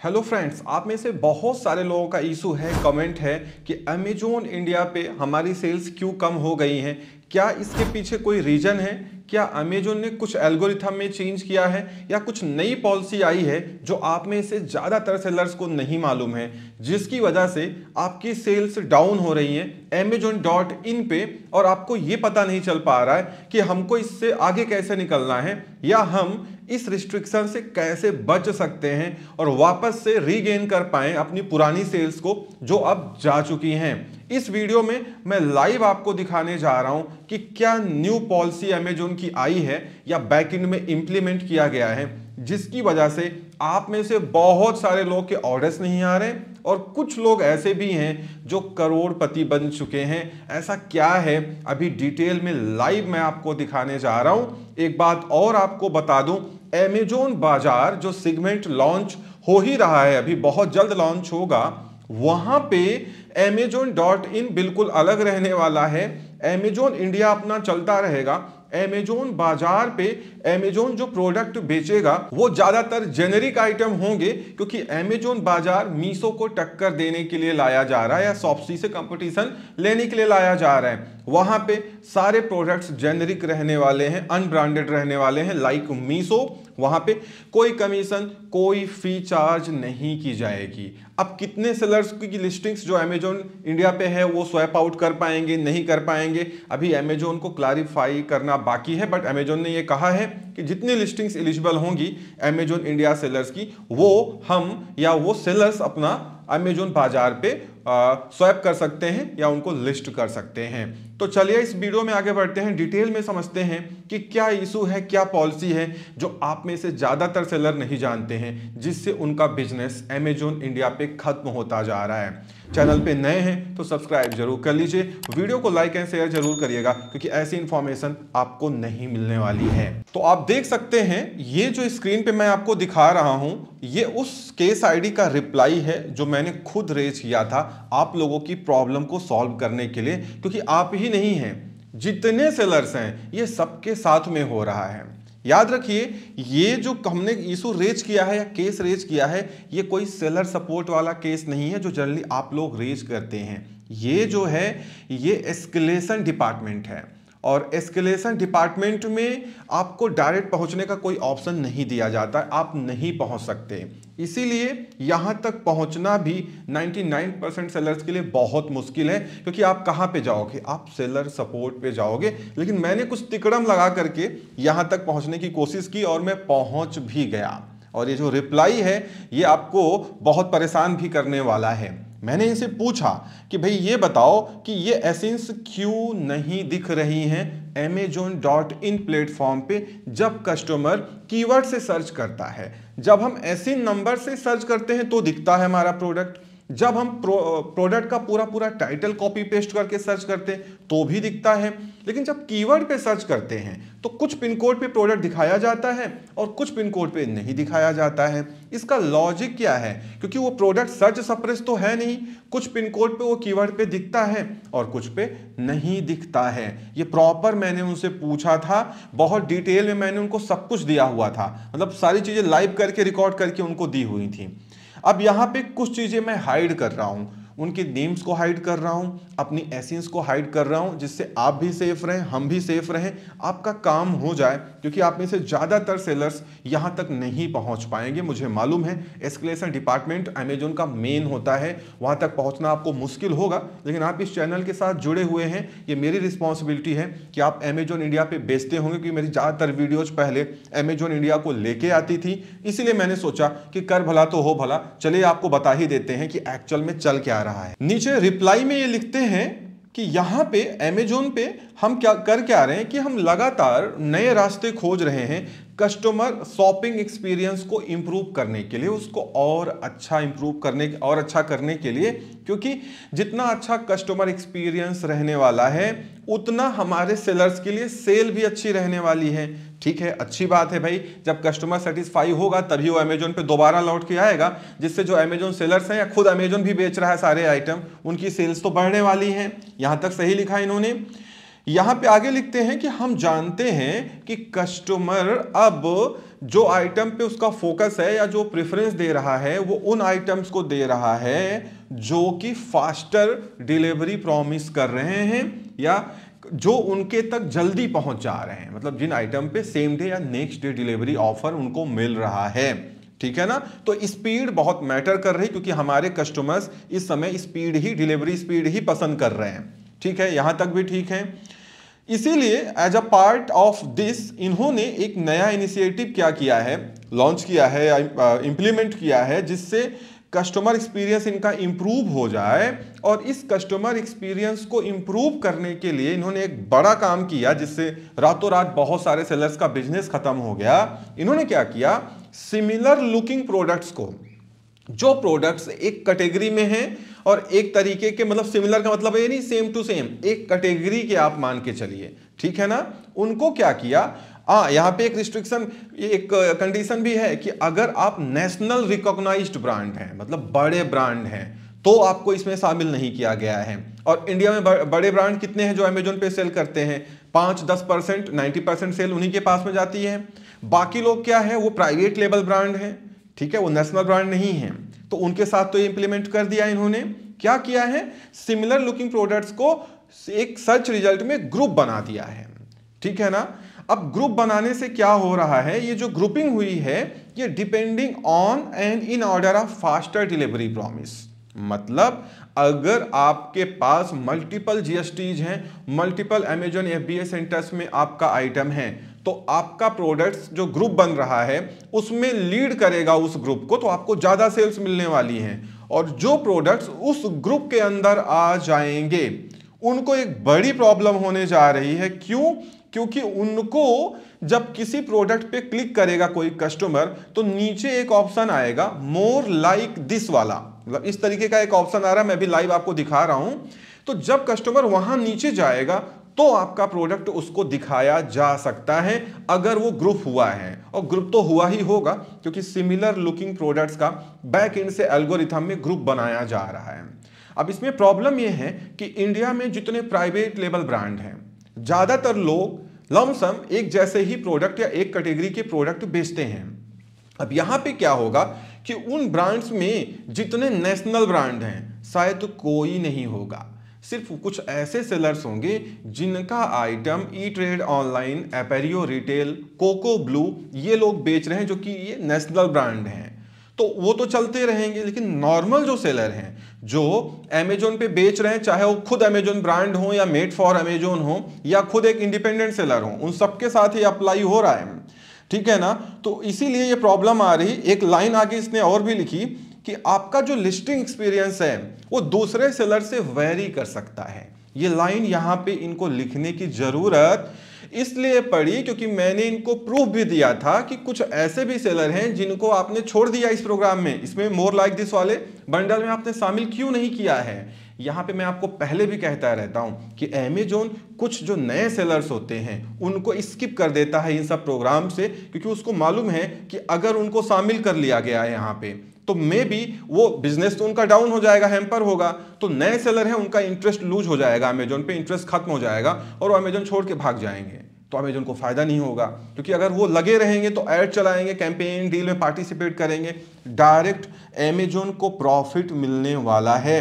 Hello friends, आप में से बहुत सारे लोगों का इशू है, कमेंट है कि अमेजोन इंडिया पे हमारी सेल्स क्यों कम हो गई हैं। क्या इसके पीछे कोई रीजन है? क्या अमेजोन ने कुछ एल्गोरिथम में चेंज किया है या कुछ नई पॉलिसी आई है जो आप में से ज़्यादातर सेलर्स को नहीं मालूम है, जिसकी वजह से आपकी सेल्स डाउन हो रही हैं Amazon.in पे और आपको ये पता नहीं चल पा रहा है कि हमको इससे आगे कैसे निकलना है या हम इस रिस्ट्रिक्शन से कैसे बच सकते हैं और वापस से रीगेन कर पाएं अपनी पुरानी सेल्स को जो अब जा चुकी हैं। इस वीडियो में मैं लाइव आपको दिखाने जा रहा हूं कि क्या न्यू पॉलिसी अमेजोन की आई है या बैकएंड में इंप्लीमेंट किया गया है, जिसकी वजह से आप में से बहुत सारे लोग के ऑर्डर्स नहीं आ रहे और कुछ लोग ऐसे भी हैं जो करोड़पति बन चुके हैं। ऐसा क्या है, अभी डिटेल में लाइव मैं आपको दिखाने जा रहा हूं। एक बात और आपको बता दूं, अमेजोन बाजार जो सेगमेंट लॉन्च हो ही रहा है, अभी बहुत जल्द लॉन्च होगा, वहां पे Amazon.in बिल्कुल अलग रहने वाला है। अमेजोन इंडिया अपना चलता रहेगा। अमेजोन बाजार पे अमेजोन जो प्रोडक्ट बेचेगा वो ज्यादातर जेनेरिक आइटम होंगे, क्योंकि अमेजोन बाजार मीशो को टक्कर देने के लिए लाया जा रहा है या शॉप्सी से कंपटीशन लेने के लिए लाया जा रहा है। वहां पे सारे प्रोडक्ट्स जेनेरिक रहने वाले हैं, अनब्रांडेड रहने वाले हैं लाइक मीशो। वहां पे कोई कमीशन, कोई फी चार्ज नहीं की जाएगी। अब कितने सेलर्स की लिस्टिंग्स जो अमेजोन इंडिया पे है वो स्वैप आउट कर पाएंगे, नहीं कर पाएंगे, अभी अमेजोन को क्लैरिफाई करना बाकी है। बट अमेजोन ने ये कहा है कि जितनी लिस्टिंग्स एलिजिबल होंगी अमेजोन इंडिया सेलर्स की, वो हम या वो सेलर्स अपना अमेजोन बाजार पे स्वैप कर सकते हैं या उनको लिस्ट कर सकते हैं। तो चलिए इस वीडियो में आगे बढ़ते हैं, डिटेल में समझते हैं कि क्या इशू है, क्या पॉलिसी है जो आप में से ज्यादातर सेलर नहीं जानते हैं, जिससे उनका बिजनेस अमेजोन इंडिया पे खत्म होता जा रहा है। चैनल पे नए हैं तो सब्सक्राइब जरूर कर लीजिए, वीडियो को लाइक एंड शेयर जरूर करिएगा, क्योंकि ऐसी इंफॉर्मेशन आपको नहीं मिलने वाली है। तो आप देख सकते हैं ये जो स्क्रीन पे मैं आपको दिखा रहा हूं, ये उस केस आईडी का रिप्लाई है जो मैंने खुद रेज किया था आप लोगों की प्रॉब्लम को सॉल्व करने के लिए, क्योंकि आप ही नहीं हैं, जितने सेलर्स हैं ये सबके साथ में हो रहा है। याद रखिए, ये जो हमने इशू रेज किया है या केस रेज किया है, ये कोई सेलर सपोर्ट वाला केस नहीं है जो जनरली आप लोग रेज करते हैं। ये जो है ये एस्केलेशन डिपार्टमेंट है और एस्केलेशन डिपार्टमेंट में आपको डायरेक्ट पहुंचने का कोई ऑप्शन नहीं दिया जाता, आप नहीं पहुंच सकते। इसीलिए यहां तक पहुंचना भी 99% सेलर्स के लिए बहुत मुश्किल है, क्योंकि आप कहां पे जाओगे, आप सेलर सपोर्ट पे जाओगे। लेकिन मैंने कुछ तिकड़म लगा करके यहां तक पहुंचने की कोशिश की और मैं पहुंच भी गया। और ये जो रिप्लाई है ये आपको बहुत परेशान भी करने वाला है। मैंने इनसे पूछा कि भाई ये बताओ कि ये एसेंस क्यों नहीं दिख रही हैं Amazon.in प्लेटफॉर्म पे जब कस्टमर कीवर्ड से सर्च करता है। जब हम एसिन नंबर से सर्च करते हैं तो दिखता है हमारा प्रोडक्ट, जब हम प्रोडक्ट का पूरा टाइटल कॉपी पेस्ट करके सर्च करते हैं तो भी दिखता है। लेकिन जब कीवर्ड पे सर्च करते हैं तो कुछ पिन कोड पे प्रोडक्ट दिखाया जाता है और कुछ पिन कोड पे नहीं दिखाया जाता है। इसका लॉजिक क्या है? क्योंकि वो प्रोडक्ट सर्च सप्रेस तो है नहीं, कुछ पिन कोड पे वो कीवर्ड पे दिखता है और कुछ पे नहीं दिखता है। ये प्रॉपर मैंने उनसे पूछा था, बहुत डिटेल में मैंने उनको सब कुछ दिया हुआ था, मतलब सारी चीजें लाइव करके रिकॉर्ड करके उनको दी हुई थी। अब यहाँ पे कुछ चीजें मैं हाइड कर रहा हूं, उनके नेम्स को हाइड कर रहा हूं, अपनी एसेंस को हाइड कर रहा हूं, जिससे आप भी सेफ रहें, हम भी सेफ रहें, आपका काम हो जाए। क्योंकि आप में से ज्यादातर सेलर्स यहां तक नहीं पहुंच पाएंगे, मुझे मालूम है। एस्केलेशन डिपार्टमेंट अमेजोन का मेन होता है, वहां तक पहुंचना आपको मुश्किल होगा। लेकिन आप इस चैनल के साथ जुड़े हुए हैं, ये मेरी रिस्पॉन्सिबिलिटी है कि आप अमेजोन इंडिया पे बेचते होंगे, क्योंकि मेरी ज्यादातर वीडियोज पहले अमेजोन इंडिया को लेके आती थी। इसीलिए मैंने सोचा कि कर भला तो हो भला, चलिए आपको बता ही देते हैं कि एक्चुअल में चल क्या रहा है। नीचे रिप्लाई में ये लिखते हैं कि यहां पे अमेजोन पे हम क्या रहे हैं कि हम लगातार नए रास्ते खोज रहे हैं कस्टमर शॉपिंग एक्सपीरियंस को इंप्रूव करने के लिए, उसको और अच्छा इंप्रूव करने और अच्छा करने के लिए। क्योंकि जितना अच्छा कस्टमर एक्सपीरियंस रहने वाला है उतना हमारे सेलर्स के लिए सेल भी अच्छी रहने वाली है। ठीक है, अच्छी बात है भाई, जब कस्टमर सेटिस्फाई होगा तभी वो अमेजोन पे दोबारा लौट के आएगा, जिससे जो अमेजोन सेलर्स हैं या खुद अमेजोन भी बेच रहा है सारे आइटम, उनकी सेल्स तो बढ़ने वाली हैं। यहां तक सही लिखा इन्होंने। यहां पे आगे लिखते हैं कि हम जानते हैं कि कस्टमर अब जो आइटम पे उसका फोकस है या जो प्रेफरेंस दे रहा है वो उन आइटम्स को दे रहा है जो कि फास्टर डिलीवरी प्रॉमिस कर रहे हैं या जो उनके तक जल्दी पहुंच जा रहे हैं, मतलब जिन आइटम पे सेम डे या नेक्स्ट डे डिलीवरी ऑफर उनको मिल रहा है। ठीक है ना। तो स्पीड बहुत मैटर कर रही, क्योंकि हमारे कस्टमर्स इस समय स्पीड ही, डिलीवरी स्पीड ही पसंद कर रहे हैं। ठीक है, यहां तक भी ठीक है। इसीलिए as a part of this इन्होंने एक नया इनिशिएटिव क्या किया है, लॉन्च किया है या इंप्लीमेंट किया है, जिससे कस्टमर एक्सपीरियंस इनका इंप्रूव हो जाए। और इस कस्टमर एक्सपीरियंस को इंप्रूव करने के लिए इन्होंने एक बड़ा काम किया, जिससे रातों रात बहुत सारे सेलर्स का बिजनेस खत्म हो गया। इन्होंने क्या किया, सिमिलर लुकिंग प्रोडक्ट्स को, जो प्रोडक्ट्स एक कैटेगरी में हैं और एक तरीके के, मतलब सिमिलर का मतलब ये नहीं सेम टू सेम, एक कैटेगरी के आप मान के चलिए, ठीक है ना, उनको क्या किया, यहां पे एक रिस्ट्रिक्शन, एक कंडीशन भी है कि अगर आप नेशनल रिकॉग्नाइज्ड ब्रांड हैं, मतलब बड़े ब्रांड हैं, तो आपको इसमें शामिल नहीं किया गया है। और इंडिया में बड़े ब्रांड कितने हैं जो अमेजोन पे सेल करते हैं, 5-10%, 90% सेल उन्हीं के पास में जाती है। बाकी लोग क्या है, वो प्राइवेट लेबल ब्रांड है, ठीक है, वो नेशनल ब्रांड नहीं है। तो उनके साथ तो ये इंप्लीमेंट कर दिया इन्होंने। क्या किया है, सिमिलर लुकिंग प्रोडक्ट्स को एक सर्च रिजल्ट में ग्रुप बना दिया है। ठीक है ना। अब ग्रुप बनाने से क्या हो रहा है, ये जो ग्रुपिंग हुई है ये depending on and in order of faster delivery promise. मतलब अगर आपके पास मल्टीपल जीएसटीज हैं, मल्टीपल अमेजन एफबीए सेंटर्स में आपका आइटम है, तो आपका प्रोडक्ट्स जो ग्रुप बन रहा है उसमें लीड करेगा उस ग्रुप को, तो आपको ज्यादा सेल्स मिलने वाली हैं। और जो प्रोडक्ट्स उस ग्रुप के अंदर आ जाएंगे उनको एक बड़ी प्रॉब्लम होने जा रही है। क्यों? क्योंकि उनको जब किसी प्रोडक्ट पे क्लिक करेगा कोई कस्टमर, तो नीचे एक ऑप्शन आएगा मोर लाइक दिस वाला, मतलब इस तरीके का एक ऑप्शन आ रहा है, मैं भी लाइव आपको दिखा रहा हूं। तो जब कस्टमर वहां नीचे जाएगा तो आपका प्रोडक्ट उसको दिखाया जा सकता है, अगर वो ग्रुप हुआ है। और ग्रुप तो हुआ ही होगा, क्योंकि सिमिलर लुकिंग प्रोडक्ट्स का बैक एंड से एल्गोरिथम में ग्रुप बनाया जा रहा है। अब इसमें प्रॉब्लम यह है कि इंडिया में जितने प्राइवेट लेबल ब्रांड हैं, ज्यादातर लोग लमसम एक जैसे ही प्रोडक्ट या एक कैटेगरी के प्रोडक्ट बेचते हैं। अब यहां पे क्या होगा कि उन ब्रांड्स में जितने नेशनल ब्रांड हैं शायद कोई नहीं होगा, सिर्फ कुछ ऐसे सेलर्स होंगे जिनका item e trade online, Appario retail, Cocoblu ये लोग बेच रहे हैं, जो कि ये नेशनल ब्रांड हैं। तो वो तो चलते रहेंगे, लेकिन नॉर्मल जो सेलर हैं जो अमेजोन पे बेच रहे हैं, चाहे वो खुद अमेजोन ब्रांड हो या मेड फॉर अमेजोन हो या खुद एक इंडिपेंडेंट सेलर हो, उन सबके साथ ही अप्लाई हो रहा है। ठीक है ना। तो इसीलिए ये प्रॉब्लम आ रही। एक लाइन आगे इसने और भी लिखी कि आपका जो लिस्टिंग एक्सपीरियंस है वो दूसरे सेलर से वेरी कर सकता है। ये लाइन यहां पे इनको लिखने की जरूरत इसलिए पड़ी क्योंकि मैंने इनको प्रूफ भी दिया था कि कुछ ऐसे भी सेलर हैं जिनको आपने छोड़ दिया इस प्रोग्राम में, इसमें मोर लाइक दिस वाले बंडल में आपने शामिल क्यों नहीं किया है। यहां पे मैं आपको पहले भी कहता रहता हूं कि अमेजोन कुछ जो नए सेलर्स होते हैं उनको स्किप कर देता है इन सब प्रोग्राम से, क्योंकि उसको मालूम है कि अगर उनको शामिल कर लिया गया है यहाँ पे तो मे बी वो बिजनेस तो उनका डाउन हो जाएगा, हैम्पर होगा। तो नए सेलर हैं उनका इंटरेस्ट लूज हो जाएगा, अमेजोन पे इंटरेस्ट खत्म हो जाएगा और वो अमेजोन छोड़ के भाग जाएंगे। तो अमेजोन को फायदा नहीं होगा, क्योंकि अगर वो लगे रहेंगे तो ऐड चलाएंगे, कैंपेन डील में पार्टिसिपेट करेंगे, डायरेक्ट अमेजोन को प्रॉफिट मिलने वाला है।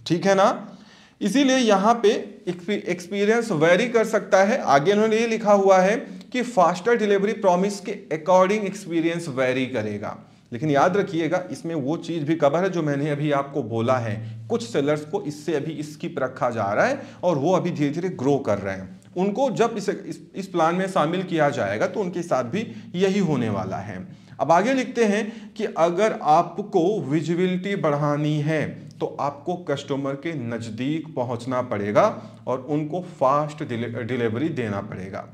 ठीक है ना। इसीलिए यहां पे एक्सपीरियंस वेरी कर सकता है। आगे उन्होंने ये लिखा हुआ है कि फास्टर डिलीवरी प्रॉमिस के अकॉर्डिंग एक्सपीरियंस वेरी करेगा। लेकिन याद रखिएगा इसमें वो चीज भी कवर है जो मैंने अभी आपको बोला है, कुछ सेलर्स को इससे अभी स्किप रखा जा रहा है और वो अभी धीरे धीरे ग्रो कर रहे हैं। उनको जब इस प्लान में शामिल किया जाएगा तो उनके साथ भी यही होने वाला है। अब आगे लिखते हैं कि अगर आपको विजिबिलिटी बढ़ानी है तो आपको कस्टमर के नजदीक पहुंचना पड़ेगा और उनको फास्ट डिलीवरी देना पड़ेगा।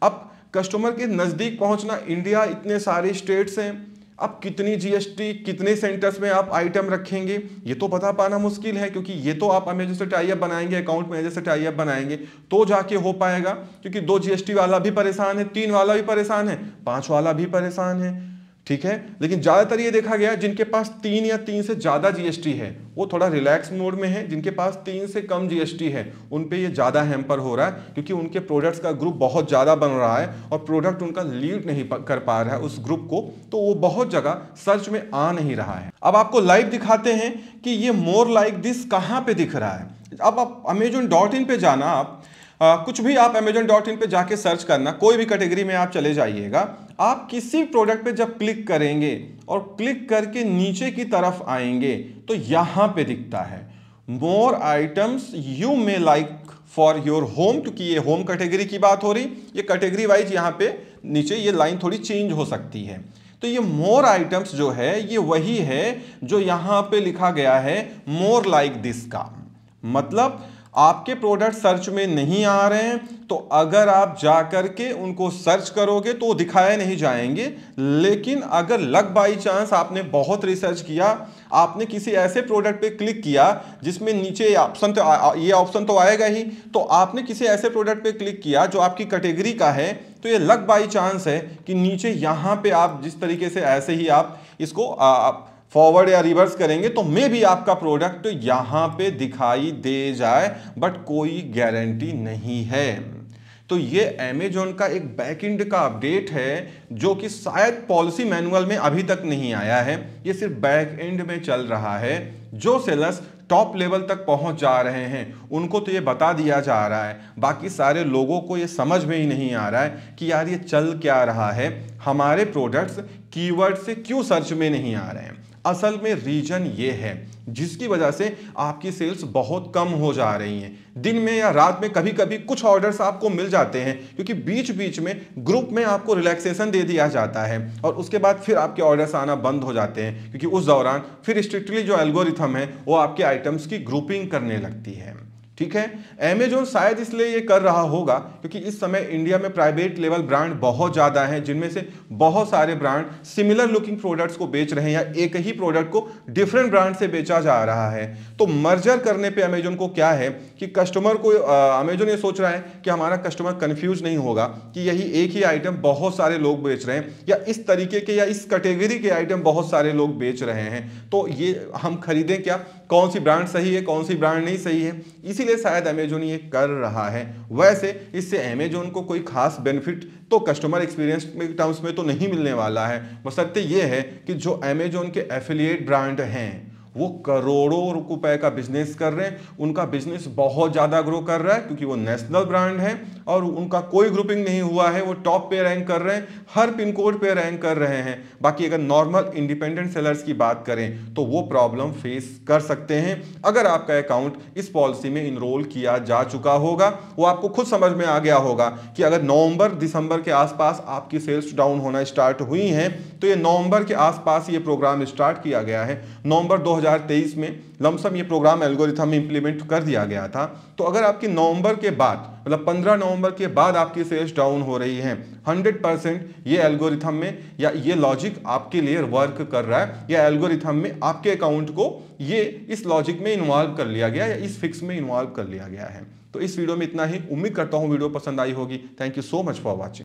अब कस्टमर के नजदीक पहुंचना, इंडिया इतने सारे स्टेट्स हैं, अब कितनी जीएसटी, कितने सेंटर्स में आप आइटम रखेंगे ये तो पता पाना मुश्किल है, क्योंकि ये तो आप अमेजन से टाई अप बनाएंगे, अकाउंट मैनेजर से टाई अप बनाएंगे तो जाके हो पाएगा। क्योंकि 2 जीएसटी वाला भी परेशान है, 3 वाला भी परेशान है, 5 वाला भी परेशान है। ठीक है। लेकिन ज्यादातर ये देखा गया जिनके पास 3 या 3 से ज्यादा जीएसटी है वो थोड़ा रिलैक्स मोड में है। जिनके पास 3 से कम जीएसटी है उन पे ये ज्यादा हैम्पर हो रहा है, क्योंकि उनके प्रोडक्ट्स का ग्रुप बहुत ज्यादा बन रहा है और प्रोडक्ट उनका लीड नहीं कर पा रहा है उस ग्रुप को, तो वो बहुत जगह सर्च में आ नहीं रहा है। अब आपको लाइव दिखाते हैं कि ये मोर लाइक दिस कहां पे दिख रहा है। अब आप Amazon.in पे जाना, आप कुछ भी आप Amazon.in पे जाके सर्च करना, कोई भी कैटेगरी में आप चले जाइएगा। आप किसी प्रोडक्ट पे जब क्लिक करेंगे और क्लिक करके नीचे की तरफ आएंगे तो यहां पे दिखता है मोर items you may like for your home, क्योंकि ये होम कैटेगरी की बात हो रही। ये कैटेगरी वाइज यहाँ पे नीचे ये लाइन थोड़ी चेंज हो सकती है। तो ये मोर आइटम्स जो है ये वही है जो यहां पे लिखा गया है मोर लाइक दिस का। मतलब आपके प्रोडक्ट सर्च में नहीं आ रहे हैं तो अगर आप जाकर के उनको सर्च करोगे तो दिखाए नहीं जाएंगे। लेकिन अगर लक बाई चांस आपने बहुत रिसर्च किया, आपने किसी ऐसे प्रोडक्ट पे क्लिक किया जिसमें नीचे ये ऑप्शन तो आएगा ही, तो आपने किसी ऐसे प्रोडक्ट पे क्लिक किया जो आपकी कैटेगरी का है, तो ये लक बाई चांस है कि नीचे यहां पे आप जिस तरीके से ऐसे ही आप इसको फॉरवर्ड या रिवर्स करेंगे तो मे भी आपका प्रोडक्ट यहां पे दिखाई दे जाए, बट कोई गारंटी नहीं है। तो ये Amazon का एक बैकएंड का अपडेट है जो कि शायद पॉलिसी मैनुअल में अभी तक नहीं आया है, ये सिर्फ बैकएंड में चल रहा है। जो सेलर्स टॉप लेवल तक पहुंच जा रहे हैं उनको तो ये बता दिया जा रहा है, बाकी सारे लोगों को ये समझ में ही नहीं आ रहा है कि यार ये चल क्या रहा है, हमारे प्रोडक्ट्स कीवर्ड से क्यों सर्च में नहीं आ रहे हैं। असल में रीजन ये है जिसकी वजह से आपकी सेल्स बहुत कम हो जा रही हैं। दिन में या रात में कभी कभी कुछ ऑर्डर्स आपको मिल जाते हैं, क्योंकि बीच बीच में ग्रुप में आपको रिलैक्सेशन दे दिया जाता है और उसके बाद फिर आपके ऑर्डर्स आना बंद हो जाते हैं, क्योंकि उस दौरान फिर स्ट्रिक्टली जो एल्गोरिथम है वो आपके आइटम्स की ग्रुपिंग करने लगती है। ठीक है, Amazon शायद इसलिए ये कर रहा होगा क्योंकि इस समय इंडिया में प्राइवेट लेवल ब्रांड बहुत ज्यादा हैं, जिनमें से बहुत सारे ब्रांड सिमिलर लुकिंग प्रोडक्ट्स को बेच रहे हैं या एक ही प्रोडक्ट को डिफरेंट ब्रांड से बेचा जा रहा है। तो मर्जर करने पे Amazon को क्या है कि कस्टमर को Amazon ये सोच रहा है कि हमारा कस्टमर कंफ्यूज नहीं होगा कि यही एक ही आइटम बहुत सारे लोग बेच रहे हैं या इस तरीके के या इस कैटेगरी के आइटम बहुत सारे लोग बेच रहे हैं, तो ये हम खरीदें क्या, कौन सी ब्रांड सही है कौन सी ब्रांड नहीं सही है। इसीलिए शायद Amazon ये कर रहा है। वैसे इससे Amazon को कोई खास बेनिफिट तो कस्टमर एक्सपीरियंस के टर्म्स में तो नहीं मिलने वाला है। बशर्ते ये है कि जो Amazon के एफिलिएट ब्रांड हैं वो करोड़ों रुपए का बिजनेस कर रहे हैं, उनका बिजनेस बहुत ज़्यादा ग्रो कर रहा है क्योंकि वो नेशनल ब्रांड है और उनका कोई ग्रुपिंग नहीं हुआ है, वो टॉप पे रैंक कर रहे हैं, हर पिन कोड पे रैंक कर रहे हैं। बाकी अगर नॉर्मल इंडिपेंडेंट सेलर्स की बात करें तो वो प्रॉब्लम फेस कर सकते हैं। अगर आपका अकाउंट इस पॉलिसी में इनरोल किया जा चुका होगा, वो आपको खुद समझ में आ गया होगा कि अगर नवंबर दिसंबर के आसपास आपकी सेल्स डाउन होना स्टार्ट हुई हैं तो ये नवंबर के आसपास ये प्रोग्राम स्टार्ट किया गया है। नवंबर 2023 में लमसम ये प्रोग्राम एल्गोरिथम में इंप्लीमेंट कर दिया गया था। तो अगर आपकी नवंबर के बाद मतलब 15 नवंबर के बाद आपकी सेल्स डाउन हो रही है, 100% ये एल्गोरिथम में या ये लॉजिक आपके लिए वर्क कर रहा है, या एल्गोरिथम में आपके अकाउंट को ये इस लॉजिक में इन्वॉल्व कर लिया गया या इस फिक्स में इन्वॉल्व कर लिया गया है। तो इस वीडियो में इतना ही। उम्मीद करता हूँ वीडियो पसंद आई होगी। Thank you so much for watching.